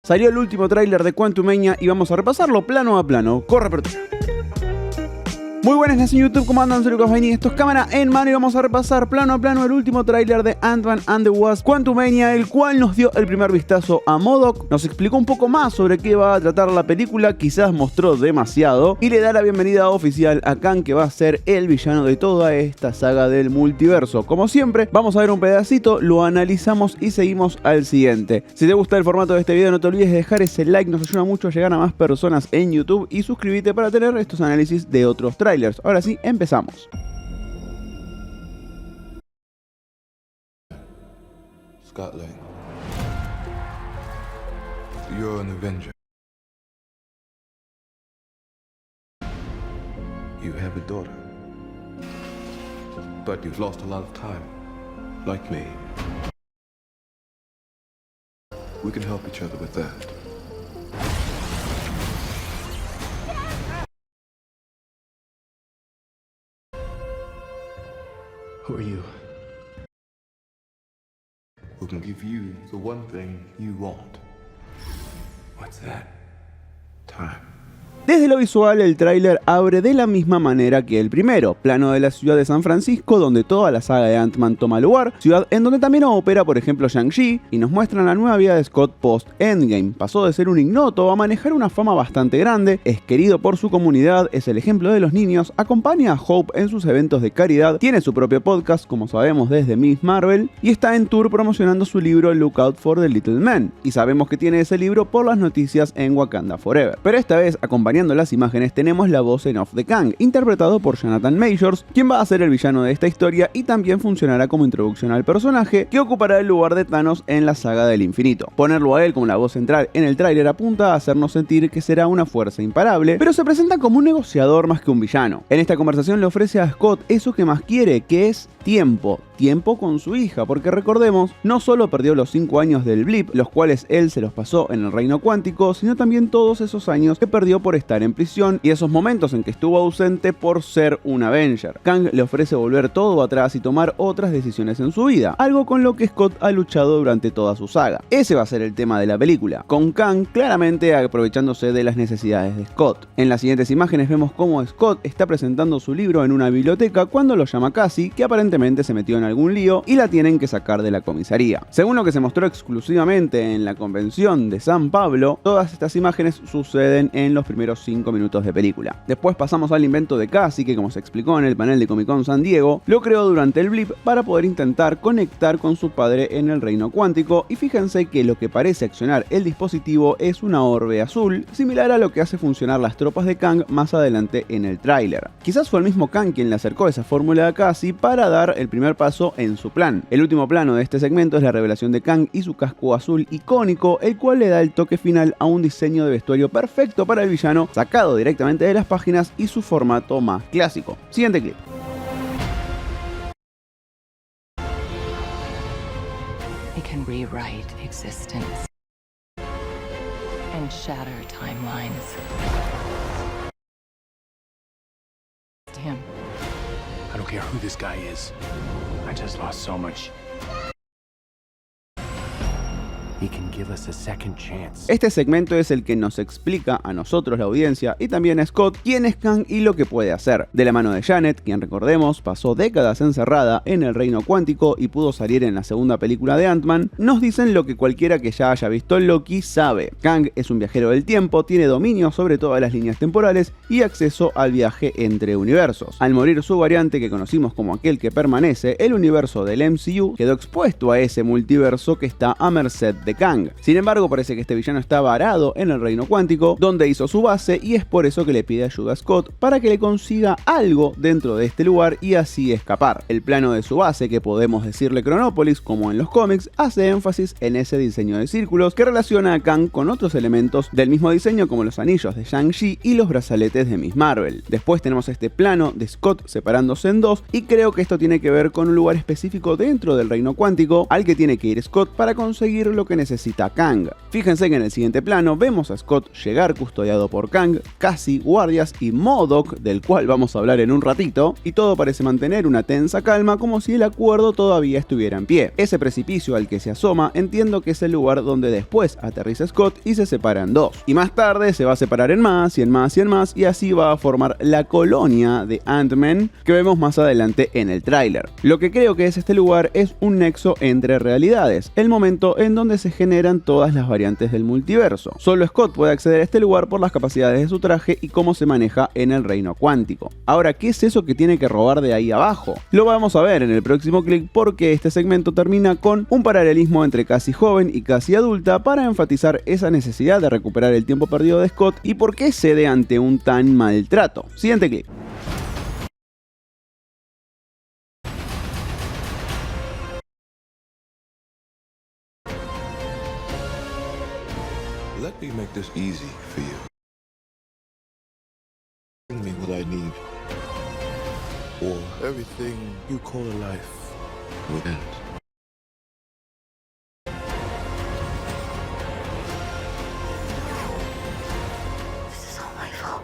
Salió el último tráiler de Quantumania y vamos a repasarlo plano a plano. Corre apertura. Muy buenas, nación YouTube, ¿cómo andan? Soy Lucas Baini, esto es Cámara en Mano y vamos a repasar plano a plano el último tráiler de Ant-Man and the Wasp Quantumania, el cual nos dio el primer vistazo a MODOK, nos explicó un poco más sobre qué va a tratar la película, quizás mostró demasiado, y le da la bienvenida oficial a Kang, que va a ser el villano de toda esta saga del multiverso. Como siempre, vamos a ver un pedacito, lo analizamos y seguimos al siguiente. Si te gusta el formato de este video, no te olvides de dejar ese like, nos ayuda mucho a llegar a más personas en YouTube, y suscríbete para tener estos análisis de otros trailers. Ahora sí, empezamos. Scott Lang, you're an Avenger. You have a daughter, but you've lost a lot of time, like me. We can help each other with that. Who are you? Who can give you the one thing you want? What's that? Time. Desde lo visual, el tráiler abre de la misma manera que el primero, plano de la ciudad de San Francisco, donde toda la saga de Ant-Man toma lugar, ciudad en donde también opera, por ejemplo, Shang-Chi, y nos muestran la nueva vida de Scott post-Endgame. Pasó de ser un ignoto a manejar una fama bastante grande, es querido por su comunidad, es el ejemplo de los niños, acompaña a Hope en sus eventos de caridad, tiene su propio podcast, como sabemos desde Miss Marvel, y está en tour promocionando su libro Look Out for the Little Man, y sabemos que tiene ese libro por las noticias en Wakanda Forever. Pero esta vez, acompañando las imágenes, tenemos la voz en off de Kang, interpretado por Jonathan Majors, quien va a ser el villano de esta historia y también funcionará como introducción al personaje, que ocupará el lugar de Thanos en la saga del infinito. Ponerlo a él como la voz central en el tráiler apunta a hacernos sentir que será una fuerza imparable, pero se presenta como un negociador más que un villano. En esta conversación le ofrece a Scott eso que más quiere, que es tiempo con su hija, porque recordemos, no solo perdió los 5 años del blip, los cuales él se los pasó en el reino cuántico, sino también todos esos años que perdió por estar en prisión y esos momentos en que estuvo ausente por ser un Avenger. Kang le ofrece volver todo atrás y tomar otras decisiones en su vida, algo con lo que Scott ha luchado durante toda su saga. Ese va a ser el tema de la película, con Kang claramente aprovechándose de las necesidades de Scott. En las siguientes imágenes vemos cómo Scott está presentando su libro en una biblioteca cuando lo llama Cassie, que aparentemente se metió en algún lío y la tienen que sacar de la comisaría. Según lo que se mostró exclusivamente en la convención de San Pablo, todas estas imágenes suceden en los primeros 5 minutos de película. Después pasamos al invento de Cassie, que como se explicó en el panel de Comic Con San Diego, lo creó durante el blip para poder intentar conectar con su padre en el reino cuántico, y fíjense que lo que parece accionar el dispositivo es una orbe azul, similar a lo que hace funcionar las tropas de Kang más adelante en el tráiler. Quizás fue el mismo Kang quien le acercó esa fórmula a Cassie para dar el primer paso en su plan. El último plano de este segmento es la revelación de Kang y su casco azul icónico, el cual le da el toque final a un diseño de vestuario perfecto para el villano, sacado directamente de las páginas y su formato más clásico. Siguiente clip. It can rewrite existence and shatter timelines. Him. I don't care who this guy is. I just lost so much. He can give us a second chance. Este segmento es el que nos explica a nosotros, la audiencia, y también a Scott, quién es Kang y lo que puede hacer. De la mano de Janet, quien recordemos pasó décadas encerrada en el reino cuántico y pudo salir en la segunda película de Ant-Man, nos dicen lo que cualquiera que ya haya visto Loki sabe. Kang es un viajero del tiempo, tiene dominio sobre todas las líneas temporales y acceso al viaje entre universos. Al morir su variante, que conocimos como aquel que permanece, el universo del MCU quedó expuesto a ese multiverso que está a merced de Kang. Sin embargo, parece que este villano está varado en el reino cuántico, donde hizo su base, y es por eso que le pide ayuda a Scott para que le consiga algo dentro de este lugar y así escapar. El plano de su base, que podemos decirle Cronópolis como en los cómics, hace énfasis en ese diseño de círculos que relaciona a Kang con otros elementos del mismo diseño, como los anillos de Shang-Chi y los brazaletes de Miss Marvel. Después tenemos este plano de Scott separándose en dos, y creo que esto tiene que ver con un lugar específico dentro del reino cuántico al que tiene que ir Scott para conseguir lo que necesita Kang. Fíjense que en el siguiente plano vemos a Scott llegar custodiado por Kang, Cassie, guardias y MODOK, del cual vamos a hablar en un ratito, y todo parece mantener una tensa calma como si el acuerdo todavía estuviera en pie. Ese precipicio al que se asoma entiendo que es el lugar donde después aterriza Scott y se separa en dos. Y más tarde se va a separar en más y en más y en más, y así va a formar la colonia de Ant-Man que vemos más adelante en el tráiler. Lo que creo que es este lugar es un nexo entre realidades, el momento en donde se generan todas las variantes del multiverso. Solo Scott puede acceder a este lugar por las capacidades de su traje y cómo se maneja en el reino cuántico. Ahora, ¿qué es eso que tiene que robar de ahí abajo? Lo vamos a ver en el próximo clip, porque este segmento termina con un paralelismo entre Cassie joven y Cassie adulta para enfatizar esa necesidad de recuperar el tiempo perdido de Scott y por qué cede ante un tan maltrato. Siguiente clip. Let me make this easy for you. Bring me what I need, or everything you call a life will end. This is all my fault.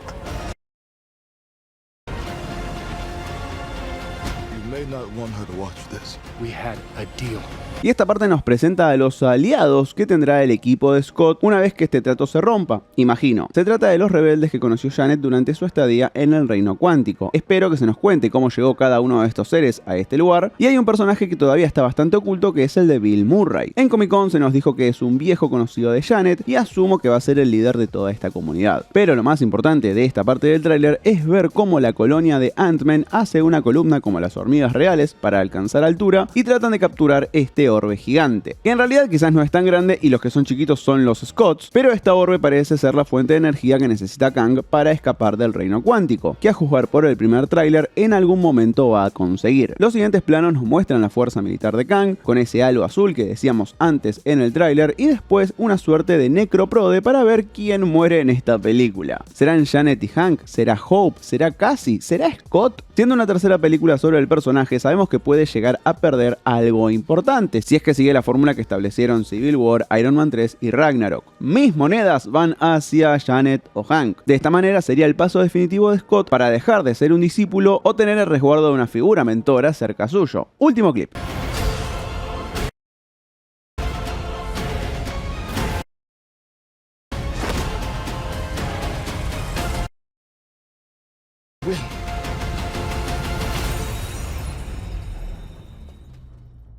You may not want her to watch this. We had a deal. Y esta parte nos presenta a los aliados que tendrá el equipo de Scott una vez que este trato se rompa. Imagino, se trata de los rebeldes que conoció Janet durante su estadía en el reino cuántico. Espero que se nos cuente cómo llegó cada uno de estos seres a este lugar, y hay un personaje que todavía está bastante oculto, que es el de Bill Murray. En Comic Con se nos dijo que es un viejo conocido de Janet y asumo que va a ser el líder de toda esta comunidad. Pero lo más importante de esta parte del tráiler es ver cómo la colonia de Ant-Man hace una columna como las hormigas reales para alcanzar altura y tratan de capturar este orbe gigante, que en realidad quizás no es tan grande y los que son chiquitos son los Scotts, pero esta orbe parece ser la fuente de energía que necesita Kang para escapar del reino cuántico, que a juzgar por el primer tráiler en algún momento va a conseguir. Los siguientes planos nos muestran la fuerza militar de Kang, con ese halo azul que decíamos antes en el tráiler, y después una suerte de necroprode para ver quién muere en esta película. ¿Serán Janet y Hank? ¿Será Hope? ¿Será Cassie? ¿Será Scott? Siendo una tercera película sobre el personaje, sabemos que puede llegar a perder algo importante, si es que sigue la fórmula que establecieron Civil War, Iron Man 3 y Ragnarok. Mis monedas van hacia Janet o Hank. De esta manera sería el paso definitivo de Scott para dejar de ser un discípulo o tener el resguardo de una figura mentora cerca suyo. Último clip.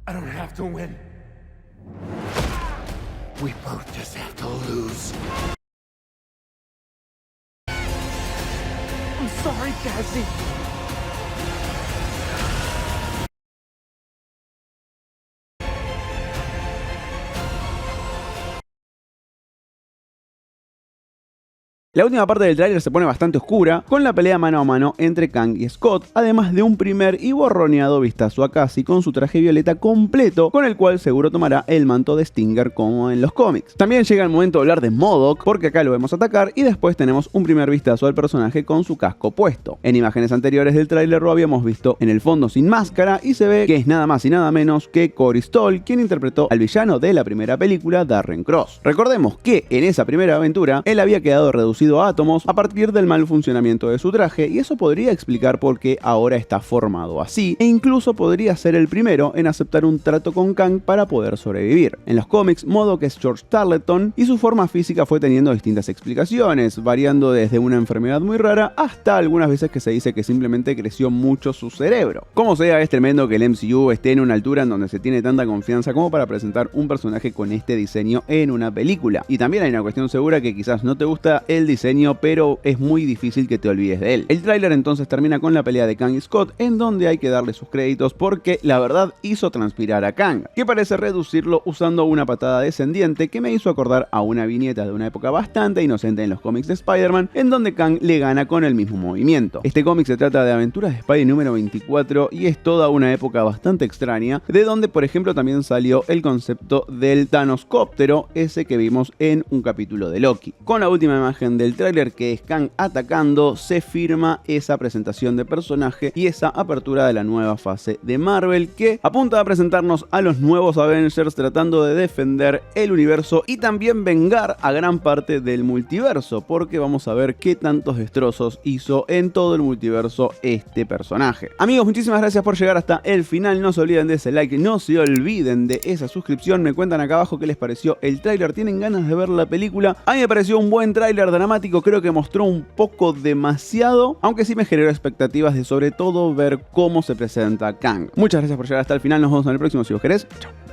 I don't have to win. We both just have to lose. I'm sorry, Cassie. La última parte del tráiler se pone bastante oscura, con la pelea mano a mano entre Kang y Scott, además de un primer y borroneado vistazo a Cassie con su traje violeta completo, con el cual seguro tomará el manto de Stinger como en los cómics. También llega el momento de hablar de MODOK, porque acá lo vemos atacar, y después tenemos un primer vistazo al personaje con su casco puesto. En imágenes anteriores del tráiler lo habíamos visto en el fondo sin máscara, y se ve que es nada más y nada menos que Corey Stoll, quien interpretó al villano de la primera película, Darren Cross. Recordemos que en esa primera aventura, él había quedado reducido a átomos a partir del mal funcionamiento de su traje, y eso podría explicar por qué ahora está formado así, e incluso podría ser el primero en aceptar un trato con Kang para poder sobrevivir. En los cómics, MODOK es George Tarleton, y su forma física fue teniendo distintas explicaciones, variando desde una enfermedad muy rara hasta algunas veces que se dice que simplemente creció mucho su cerebro. Como sea, es tremendo que el MCU esté en una altura en donde se tiene tanta confianza como para presentar un personaje con este diseño en una película. Y también hay una cuestión segura, que quizás no te gusta el diseño, pero es muy difícil que te olvides de él. El tráiler entonces termina con la pelea de Kang y Scott, en donde hay que darle sus créditos porque la verdad hizo transpirar a Kang, que parece reducirlo usando una patada descendiente que me hizo acordar a una viñeta de una época bastante inocente en los cómics de Spider-Man, en donde Kang le gana con el mismo movimiento. Este cómic se trata de Aventuras de Spidey número 24 y es toda una época bastante extraña, de donde por ejemplo también salió el concepto del Thanoscóptero, ese que vimos en un capítulo de Loki. Con la última imagen del del tráiler, que es Kang atacando, se firma esa presentación de personaje y esa apertura de la nueva fase de Marvel, que apunta a presentarnos a los nuevos Avengers tratando de defender el universo y también vengar a gran parte del multiverso, porque vamos a ver qué tantos destrozos hizo en todo el multiverso este personaje. Amigos, muchísimas gracias por llegar hasta el final. No se olviden de ese like, no se olviden de esa suscripción. Me cuentan acá abajo qué les pareció el tráiler. ¿Tienen ganas de ver la película? A mí me pareció un buen tráiler dramático, creo que mostró un poco demasiado, aunque sí me generó expectativas de sobre todo ver cómo se presenta Kang. Muchas gracias por llegar hasta el final, nos vemos en el próximo si vos querés. Chau.